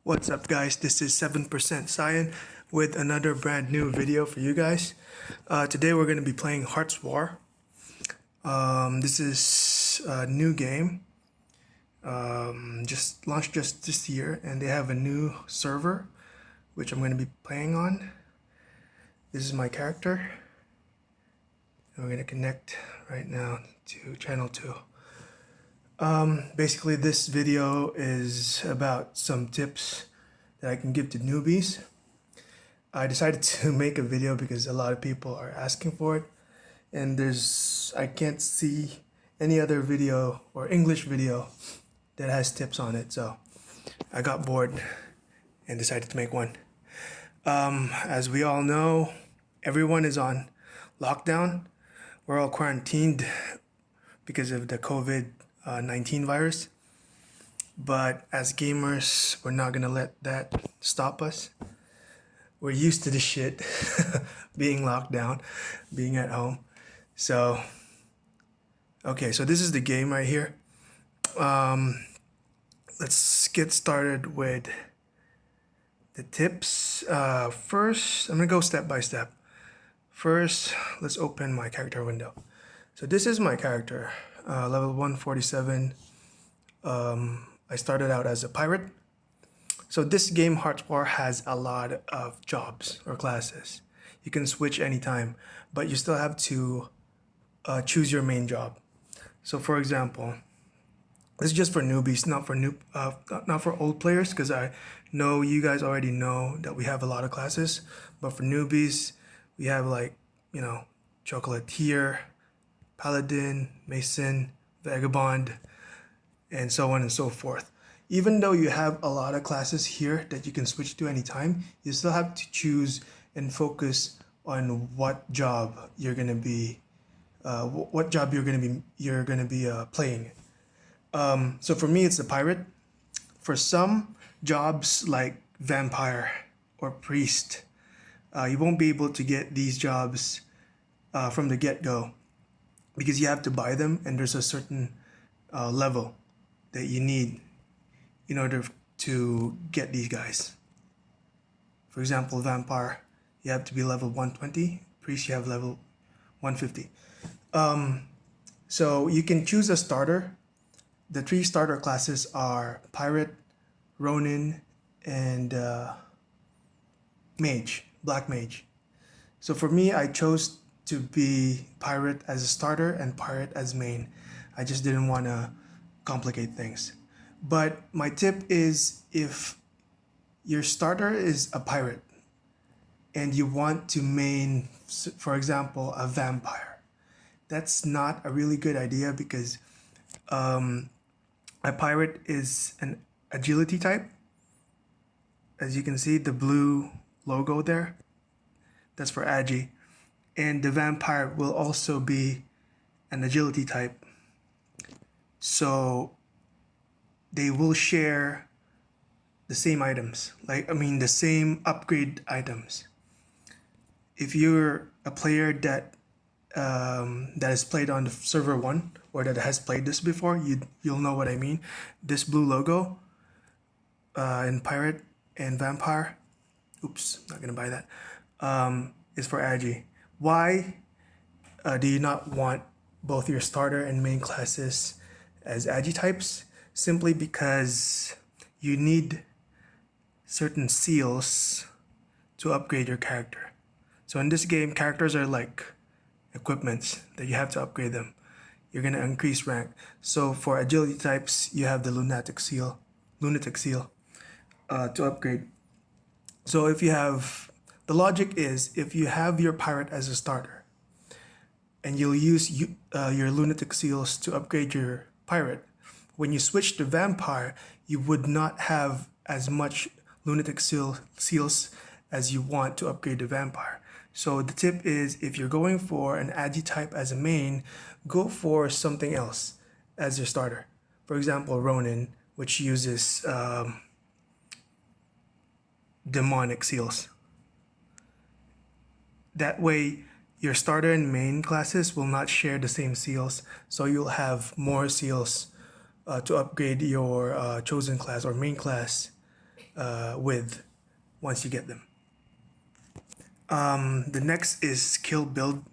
What's up guys, this is 7% Cyan with another brand new video for you guys. Today we're going to be playing HeartsWar. This is a new game, just launched just this year, and they have a new server which I'm going to be playing on. This is my character, and we're going to connect right now to channel 2. Basically this video is about some tips that I can give to newbies. I decided to make a video because a lot of people are asking for it, and I can't see any other video or English video that has tips on it, so I got bored and decided to make one. As we all know, everyone is on lockdown. We're all quarantined because of the COVID-19 virus, but as gamers, we're not gonna let that stop us. We're used to this shit, being locked down, being at home. So, okay, so this is the game right here. Let's get started with the tips. First, I'm gonna go step by step. First, let's open my character window. So this is my character. Level 147. I started out as a pirate. So this game, HeartsWar, has a lot of jobs or classes. You can switch anytime, but you still have to choose your main job. So for example, this is just for newbies, not for old players, because I know you guys already know that we have a lot of classes. But for newbies, we have, like, chocolatier, paladin, mason, vagabond, and so on and so forth. Even though you have a lot of classes here that you can switch to anytime, you still have to choose and focus on what job you're gonna be, playing. So for me, it's the pirate. For some jobs like vampire or priest, you won't be able to get these jobs from the get-go, because you have to buy them, and there's a certain level that you need in order to get these guys. For example, vampire, you have to be level 120. Priest, you have level 150. So you can choose a starter. The 3 starter classes are pirate, ronin, and mage, black mage. So for me, I chose to be pirate as a starter and pirate as main. I just didn't want to complicate things. But my tip is, if your starter is a pirate and you want to main, for example, a vampire, that's not a really good idea, because a pirate is an agility type. As you can see, the blue logo there, that's for EggY. And the vampire will also be an agility type. So they will share the same items, the same upgrade items. If you're a player that has played on the server 1, or that has played this before, you'll know what I mean. This blue logo in pirate and vampire, oops, not gonna buy that, is for EggY. Why do you not want both your starter and main classes as EggY types? Simply because you need certain seals to upgrade your character. So in this game, characters are like equipments that you have to upgrade them. You're gonna increase rank. So for agility types, you have the lunatic seal to upgrade. So if you have, the logic is, if you have your pirate as a starter and you'll use your lunatic seals to upgrade your pirate, when you switch to vampire, you would not have as much lunatic seals as you want to upgrade the vampire. So the tip is, if you're going for an EggY type as a main, go for something else as your starter. For example, ronin, which uses demonic seals. That way, your starter and main classes will not share the same seals, so you'll have more seals to upgrade your chosen class or main class with once you get them. The next is skill build.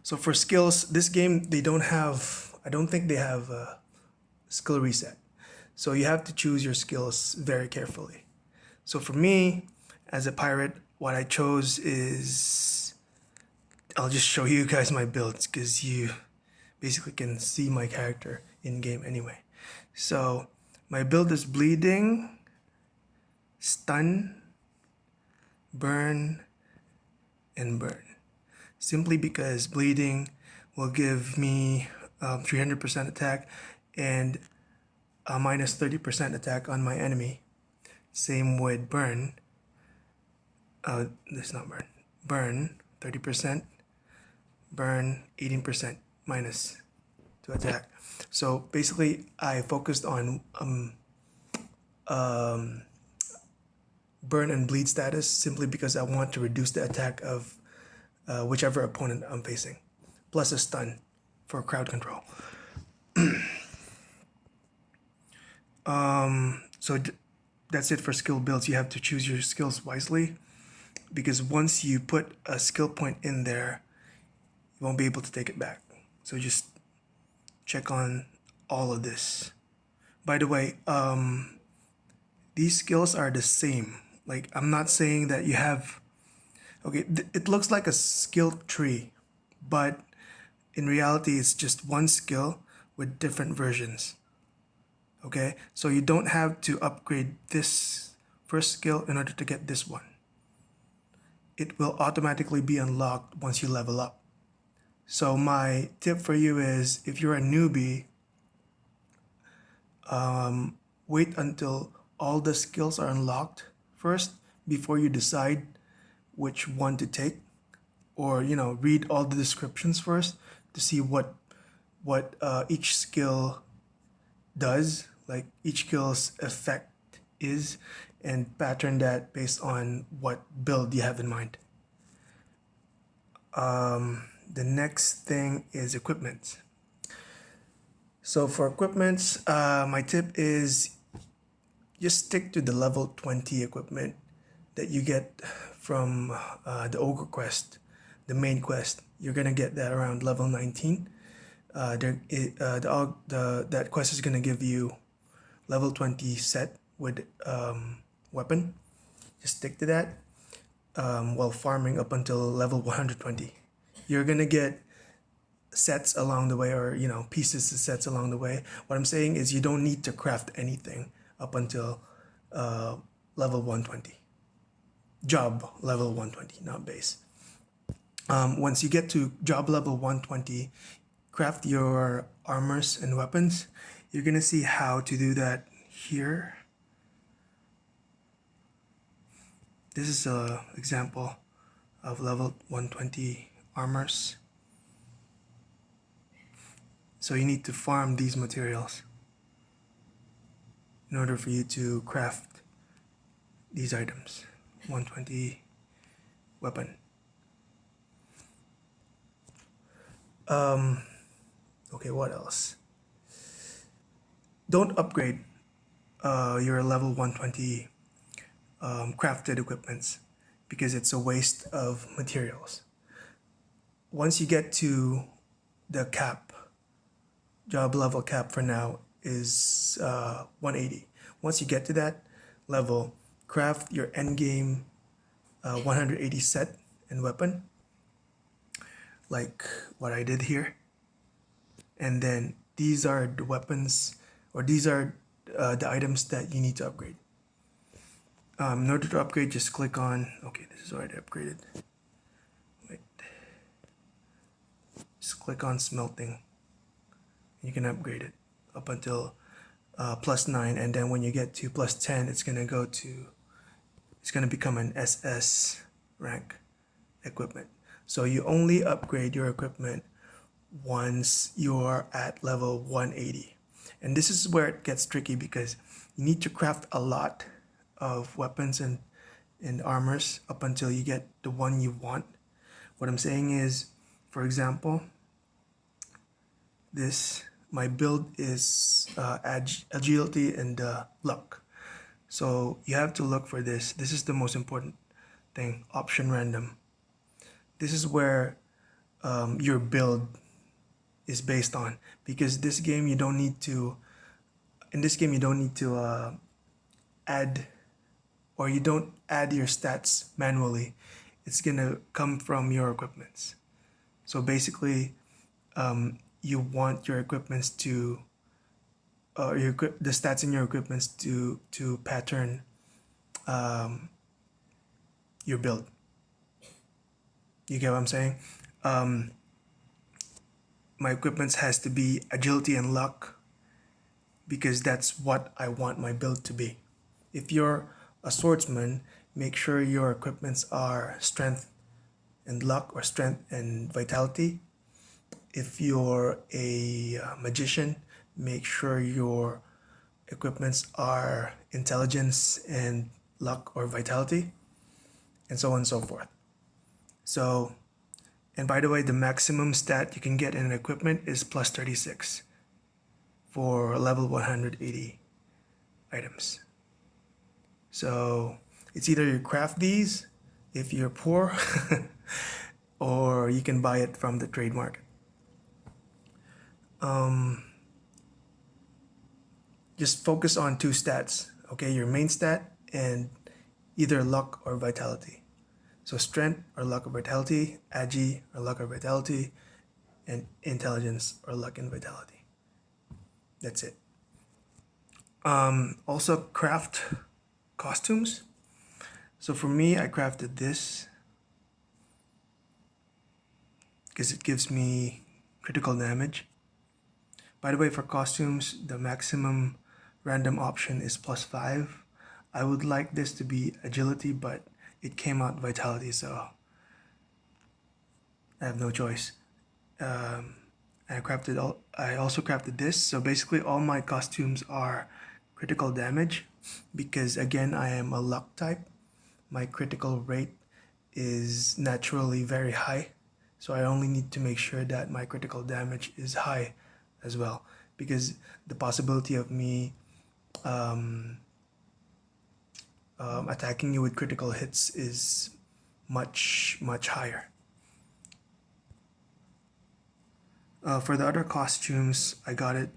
So for skills, this game, they don't have, I don't think they have a skill reset. So you have to choose your skills very carefully. So for me, as a pirate, what I chose is, I'll just show you guys my builds because you basically can see my character in game anyway. So my build is bleeding, stun, burn, and burn. Simply because bleeding will give me 300% attack and a minus 30% attack on my enemy. Same with burn. This is not burn. Burn 30%. Burn 18% minus to attack. So basically, I focused on burn and bleed status simply because I want to reduce the attack of whichever opponent I'm facing, plus a stun for crowd control. That's it for skill builds. You have to choose your skills wisely because once you put a skill point in there, you won't be able to take it back. So just check on all of this. By the way, these skills are the same. Like, I'm not saying that you have, okay, it looks like a skill tree, but in reality, it's just one skill with different versions. Okay, so you don't have to upgrade this first skill in order to get this one. It will automatically be unlocked once you level up. So my tip for you is, if you're a newbie, wait until all the skills are unlocked first before you decide which one to take, or read all the descriptions first to see what each skill does, like each skill's effect is, and pattern that based on what build you have in mind. The next thing is equipment. So for equipment, my tip is just stick to the level 20 equipment that you get from the Ogre quest, the main quest. You're gonna get that around level 19. That quest is gonna give you level 20 set with weapon. Just stick to that while farming up until level 120. You're gonna get sets along the way, or pieces of sets along the way. What I'm saying is you don't need to craft anything up until level 120. Job level 120, not base. Once you get to job level 120, craft your armors and weapons. You're gonna see how to do that here. This is an example of level 120 armors. So you need to farm these materials in order for you to craft these items. 120 weapon. Okay, what else? Don't upgrade your level 120 crafted equipments because it's a waste of materials. Once you get to the cap, job level cap for now is 180. Once you get to that level, craft your endgame 180 set and weapon, like what I did here. And then these are the weapons, or these are the items that you need to upgrade. In order to upgrade, just click on, okay, this is already upgraded. Wait. Just click on smelting. You can upgrade it up until +9, and then when you get to +10, it's gonna become an SS rank equipment. So you only upgrade your equipment once you're at level 180. And this is where it gets tricky because you need to craft a lot of weapons and armors up until you get the one you want. What I'm saying is, for example, my build is agility and luck. So you have to look for this. This is the most important thing, option random. This is where your build is based on, because this game you don't need to, in this game you don't need to add, or you don't add your stats manually. It's gonna come from your equipments. So basically you want your equipments to the stats in your equipments to pattern your build. You get what I'm saying? My equipments has to be agility and luck, because that's what I want my build to be. If you're a swordsman, make sure your equipments are strength and luck, or strength and vitality. If you're a magician, make sure your equipments are intelligence and luck or vitality, and so on and so forth. So, and by the way, the maximum stat you can get in an equipment is plus 36 for level 180 items. So it's either you craft these if you're poor or you can buy it from the trade market. Just focus on two stats, okay? Your main stat and either luck or vitality. So strength or luck or vitality, EggY or luck or vitality, and intelligence or luck and vitality. That's it. Also craft costumes. So for me, I crafted this because it gives me critical damage. By the way, for costumes, the maximum random option is +5. I would like this to be agility, but it came out vitality, so I have no choice. I also crafted this. So basically all my costumes are critical damage, because again, I am a luck type. My critical rate is naturally very high. So I only need to make sure that my critical damage is high as well, because the possibility of me attacking you with critical hits is much higher. For the other costumes, I got it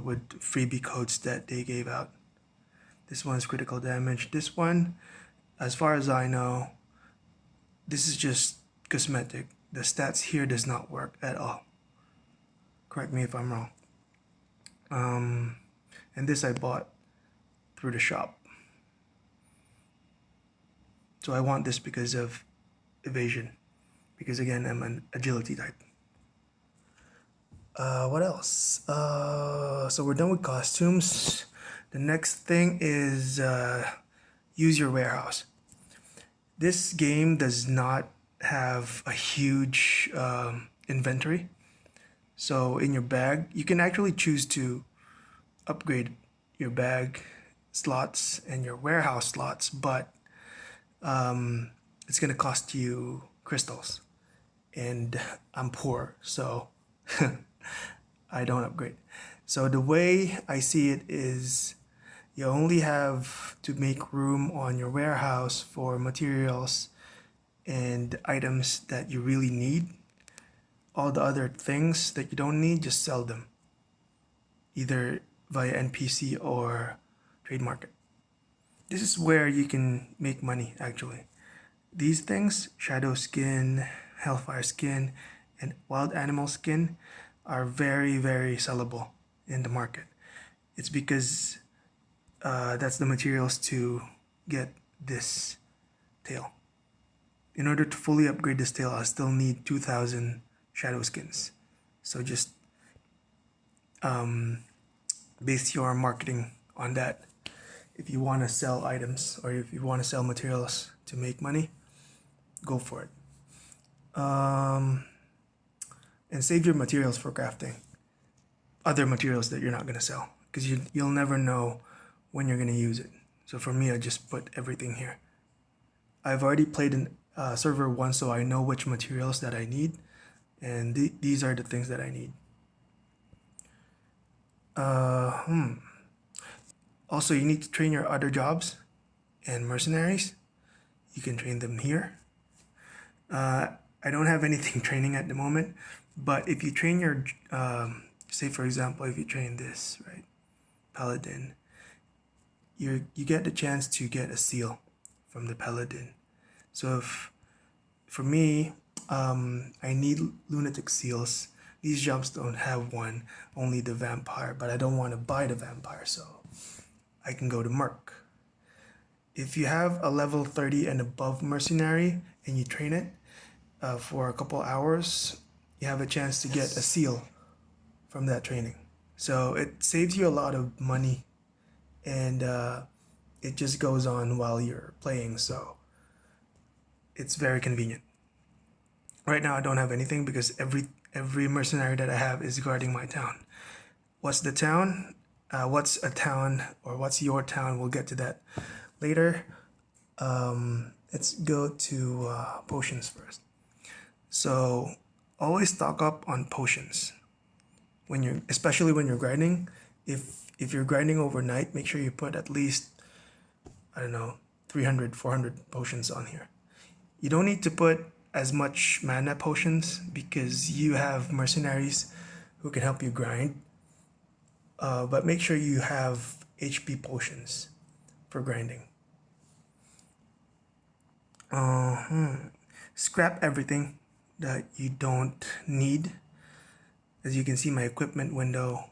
with freebie codes that they gave out. This one's critical damage. This one, as far as I know, this is just cosmetic. The stats here does not work at all. Correct me if I'm wrong. And this I bought through the shop. So I want this because of evasion, because again, I'm an agility type. What else? So we're done with costumes. The next thing is use your warehouse. This game does not have a huge inventory. So in your bag, you can actually choose to upgrade your bag slots and your warehouse slots, but it's gonna cost you crystals, and I'm poor, so I don't upgrade. So the way I see it is you only have to make room on your warehouse for materials and items that you really need. All the other things that you don't need, just sell them, either via NPC or trade market. This is where you can make money actually. These things, shadow skin, hellfire skin, and wild animal skin, are very sellable in the market. It's because that's the materials to get this tail. In order to fully upgrade this tail, I still need 2,000 shadow skins. So just base your marketing on that. If you want to sell items, or if you want to sell materials to make money, go for it. And save your materials for crafting other materials that you're not going to sell, because you'll never know when you're going to use it. So for me, I just put everything here. I've already played in server 1, so I know which materials that I need, and these are the things that I need. Also, you need to train your other jobs and mercenaries. You can train them here. I don't have anything training at the moment, but if you train your, say for example, if you train this, right, paladin, you get the chance to get a seal from the paladin. So if, for me, I need lunatic seals. These jumps don't have one, only the vampire, but I don't want to buy the vampire, so I can go to merc. If you have a level 30 and above mercenary and you train it for a couple hours, you have a chance to get a seal from that training. So it saves you a lot of money, and it just goes on while you're playing, so it's very convenient. Right now I don't have anything because every mercenary that I have is guarding my town. What's the town? What's a town, or what's your town? We'll get to that later. Let's go to potions first. So always stock up on potions when you're, especially when you're grinding. If you're grinding overnight, make sure you put at least, I don't know, 300, 400 potions on here. You don't need to put as much mana potions because you have mercenaries who can help you grind. But make sure you have HP potions for grinding. Scrap everything that you don't need. As you can see, my equipment window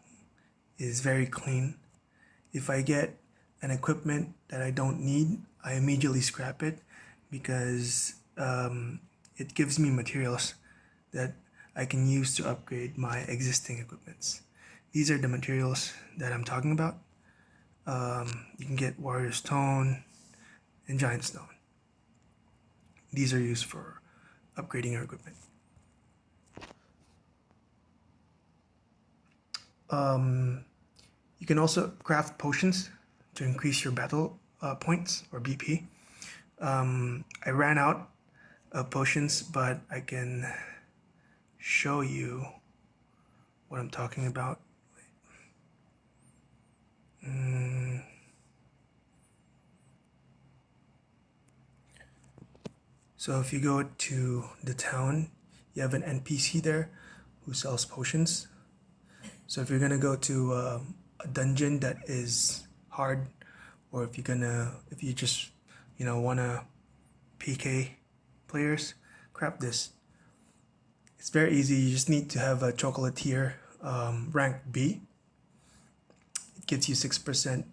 is very clean. If I get an equipment that I don't need, I immediately scrap it because it gives me materials that I can use to upgrade my existing equipments. These are the materials that I'm talking about. You can get warrior stone and giant stone. These are used for upgrading your equipment. You can also craft potions to increase your battle points, or BP. I ran out of potions, but I can show you what I'm talking about. So if you go to the town, you have an NPC there who sells potions. So if you're gonna go to a dungeon that is hard, or if you just wanna PK players, grab this. It's very easy. You just need to have a chocolatier rank B. It gives you 6%,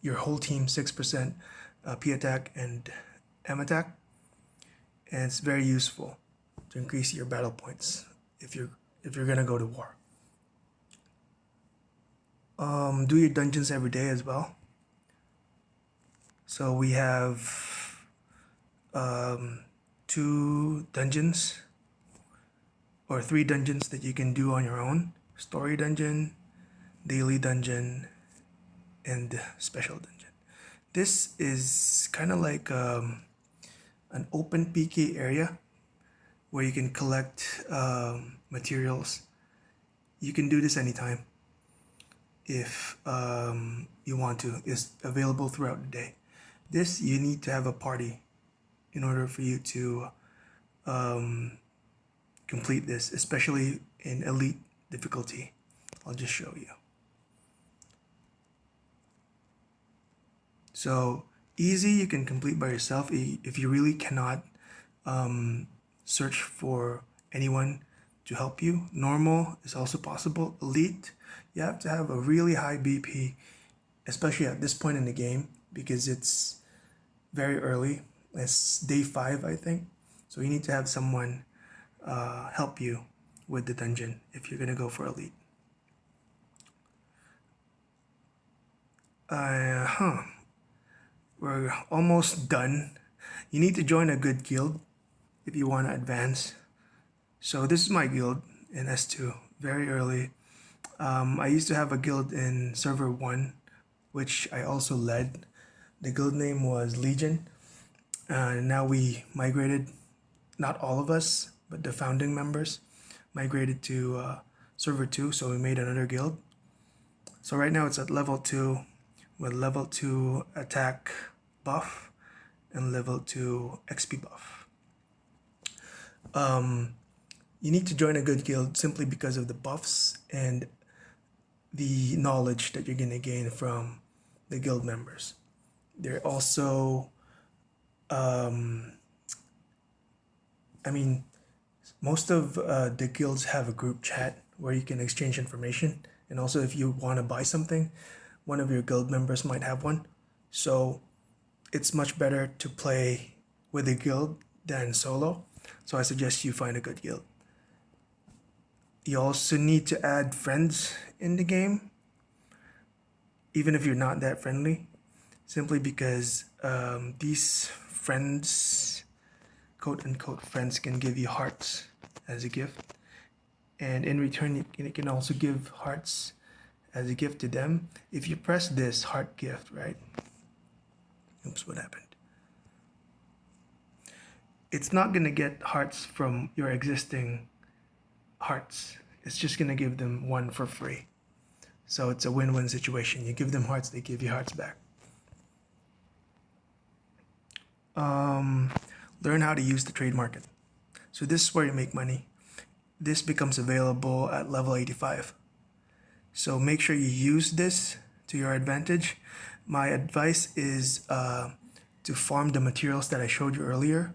your whole team 6% P attack and M attack, and it's very useful to increase your battle points if you're gonna go to war. Do your dungeons every day as well. So we have 2 dungeons or 3 dungeons that you can do on your own: story dungeon, daily dungeon, and special dungeon. This is kind of like an open PK area where you can collect materials. You can do this anytime if you want to. It's available throughout the day. This, you need to have a party in order for you to complete this, especially in elite difficulty. I'll just show you. So easy, you can complete by yourself if you really cannot search for anyone to help you. Normal is also possible. Elite, you have to have a really high BP, especially at this point in the game, because it's very early. It's day 5, I think. So you need to have someone help you with the dungeon if you're gonna go for elite. We're almost done. You need to join a good guild if you want to advance. So this is my guild in S2, very early. I used to have a guild in server 1, which I also led. The guild name was Legion. Now we migrated, not all of us, but the founding members migrated to server 2, so we made another guild. So right now it's at level 2. with level 2 attack buff and level 2 XP buff. You need to join a good guild simply because of the buffs and the knowledge that you're going to gain from the guild members. They're also, most of the guilds have a group chat where you can exchange information. And also if you want to buy something, one of your guild members might have one. So it's much better to play with a guild than solo. So I suggest you find a good guild. You also need to add friends in the game, even if you're not that friendly, simply because these friends, quote unquote friends, can give you hearts as a gift. And in return, you can also give hearts as a gift to them. If you press this heart gift, right? Oops, what happened? It's not going to get hearts from your existing hearts. It's just going to give them one for free. So it's a win-win situation. You give them hearts, they give you hearts back. Learn how to use the trade market. So this is where you make money. This becomes available at level 85. So make sure you use this to your advantage. My advice is to farm the materials that I showed you earlier.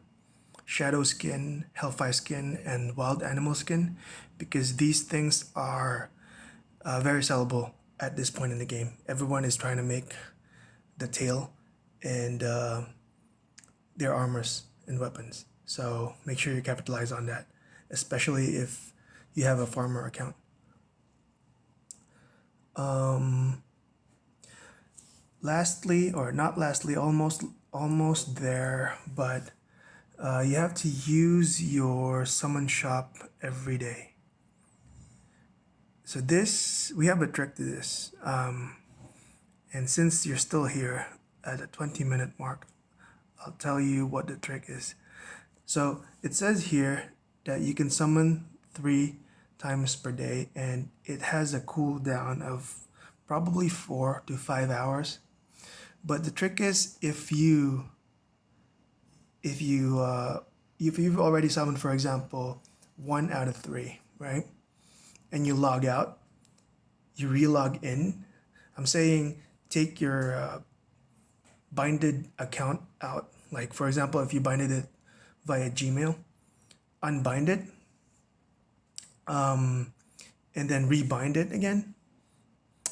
Shadow skin, hellfire skin, and wild animal skin, because these things are very sellable at this point in the game. Everyone is trying to make the tail and their armors and weapons. So make sure you capitalize on that, especially if you have a farmer account. Lastly, or not lastly, almost there, but you have to use your summon shop every day. So this, we have a trick to this. And since you're still here at a 20-minute mark, I'll tell you what the trick is. So it says here that you can summon 3 times per day, and it has a cooldown of probably 4 to 5 hours. But the trick is if you've already summoned, for example, 1 out of 3, right? And you log out, you re-log in. I'm saying take your binded account out. Like for example, if you binded it via Gmail, unbind it, and then rebind it again.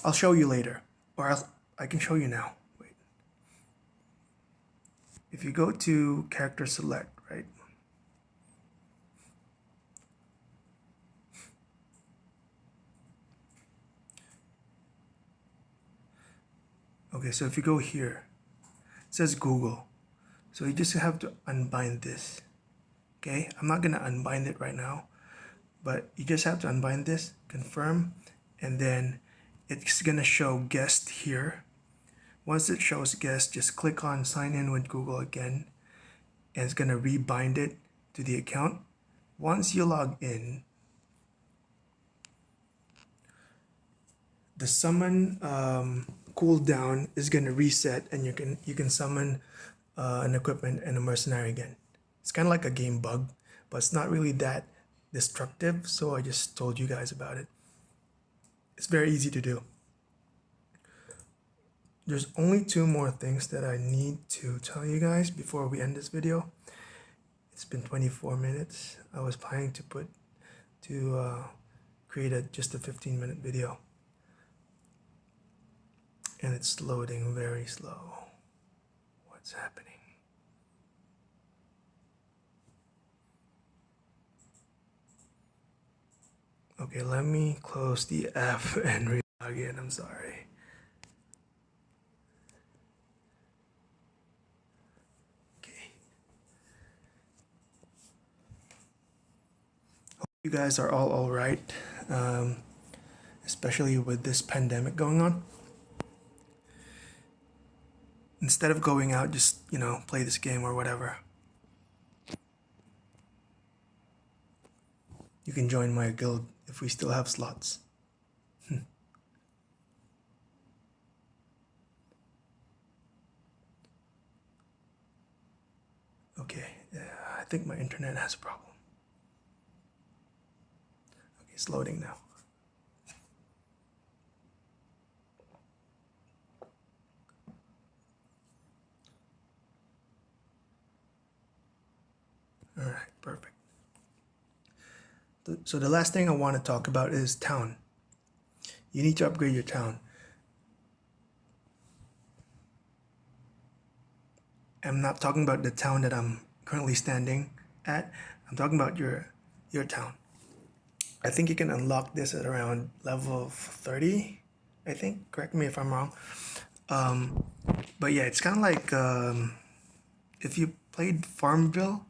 I'll show you later, or I can show you now. Wait. If you go to character select, right? Okay, so if you go here, it says Google. So you just have to unbind this. Okay, I'm not gonna unbind it right now, but you just have to unbind this, confirm, and then it's gonna show guest here. Once it shows guest, just click on sign in with Google again, and it's gonna rebind it to the account. Once you log in, the summon cooldown is gonna reset, and you can summon an equipment and a mercenary again. It's kind of like a game bug, but it's not really that destructive, so I just told you guys about it. It's very easy to do. There's only 2 more things that I need to tell you guys before we end this video. It's been 24 minutes. I was planning to create just a 15-minute video, and it's loading very slow. What's happening? Okay, let me close the app and re-log in. I'm sorry. Okay. Hope you guys are all right, especially with this pandemic going on. Instead of going out, just, play this game or whatever. You can join my guild if we still have slots. think my internet has a problem. Okay, it's loading now. All right, perfect. So the last thing I want to talk about is town. You need to upgrade your town. I'm not talking about the town that I'm currently standing at. I'm talking about your town. I think you can unlock this at around level 30, I think. Correct me if I'm wrong. But yeah, it's kind of like if you played Farmville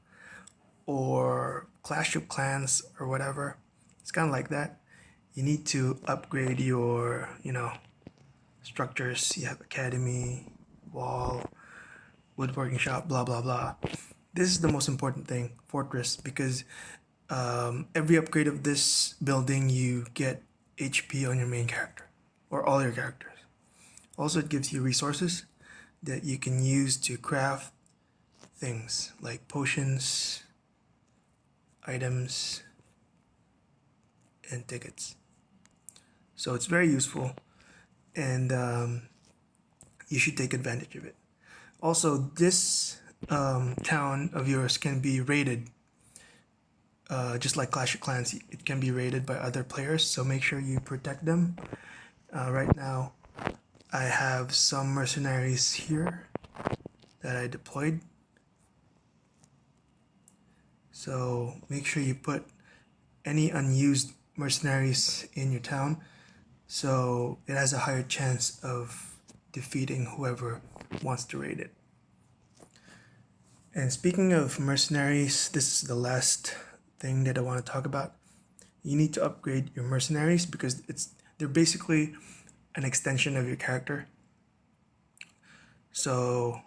or Clash of Clans or whatever, it's kind of like that. You need to upgrade your, structures. You have academy, wall, woodworking shop, blah, blah, blah. This is the most important thing, fortress, because every upgrade of this building, you get HP on your main character or all your characters. Also, it gives you resources that you can use to craft things like potions, items, and tickets. So it's very useful, and you should take advantage of it. Also, this town of yours can be raided. Just like Clash of Clans, it can be raided by other players, so make sure you protect them. Right now, I have some mercenaries here that I deployed. So make sure you put any unused mercenaries in your town so it has a higher chance of defeating whoever wants to raid it. And speaking of mercenaries, this is the last thing that I want to talk about. You need to upgrade your mercenaries because they're basically an extension of your character. So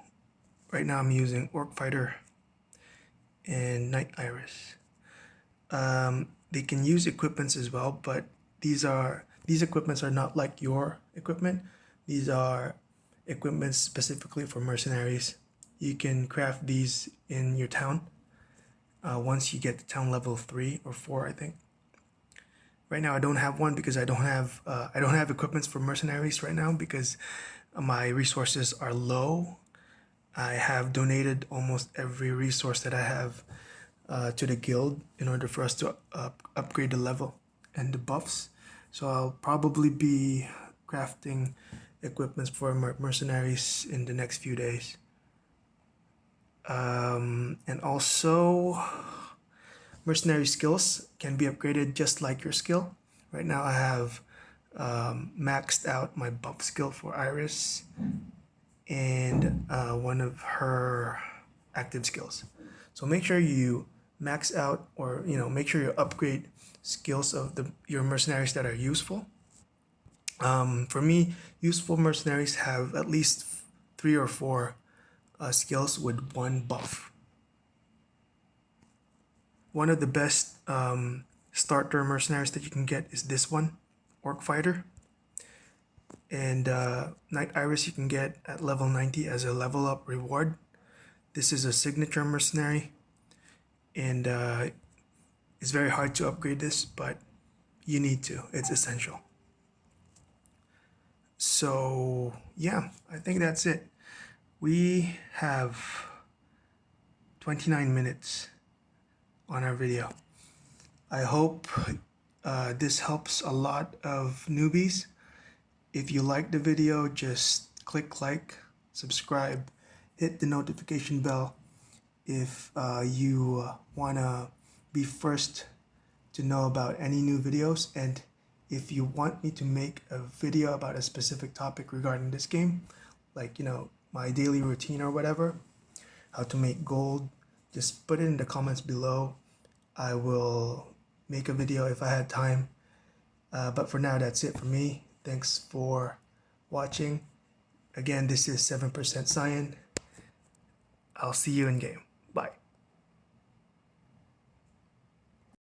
right now I'm using Orc Fighter and Night Iris. They can use equipments as well, but these equipments are not like your equipment. These are equipments specifically for mercenaries. You can craft these in your town once you get to town level 3 or 4, I think. Right now I don't have one because I don't have equipments for mercenaries right now because my resources are low. I have donated almost every resource that I have to the guild in order for us to upgrade the level and the buffs. So I'll probably be crafting equipments for mercenaries in the next few days. And also, mercenary skills can be upgraded just like your skill. Right now I have maxed out my buff skill for Iris and one of her active skills. So make sure you max out or make sure you upgrade skills of your mercenaries that are useful. For me, useful mercenaries have at least 3 or 4 skills with 1 buff. One of the best starter mercenaries that you can get is this one, Orc Fighter. And Night Iris you can get at level 90 as a level up reward. This is a signature mercenary, and it's very hard to upgrade this, but you need to. It's essential. So yeah, I think that's it. We have 29 minutes on our video. I hope this helps a lot of newbies. If you like the video, just click like, subscribe, hit the notification bell if you want to be first to know about any new videos. And if you want me to make a video about a specific topic regarding this game, like, my daily routine or whatever, how to make gold, just put it in the comments below. I will make a video if I had time. But for now, that's it for me. Thanks for watching. Again, this is 7% Cyan. I'll see you in game.